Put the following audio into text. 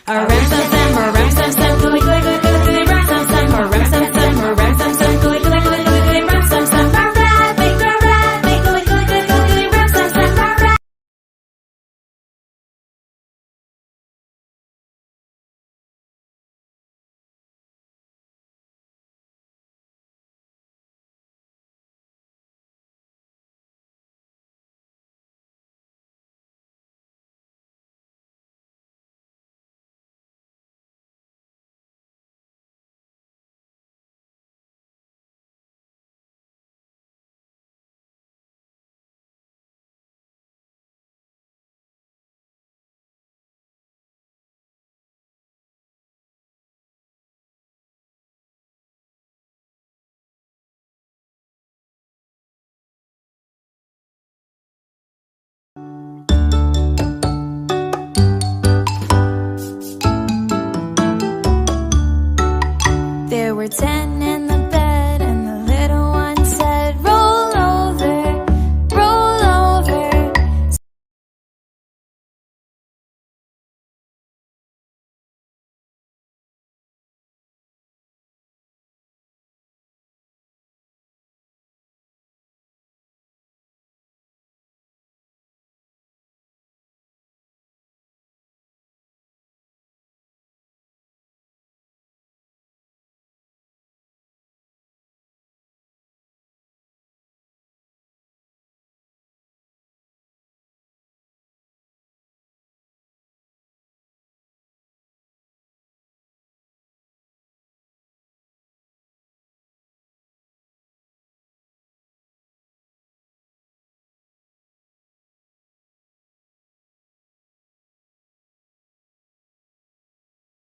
A ram sam sam, a ram sam sam, gooey gooey gooey gooey ram sam sam, a ram sam sam, a ram sam sam, gooey gooey gooey gooey ram sam sam, a rabbit, gooey gooey gooey gooey ram sam sam, a rabbit. There were 10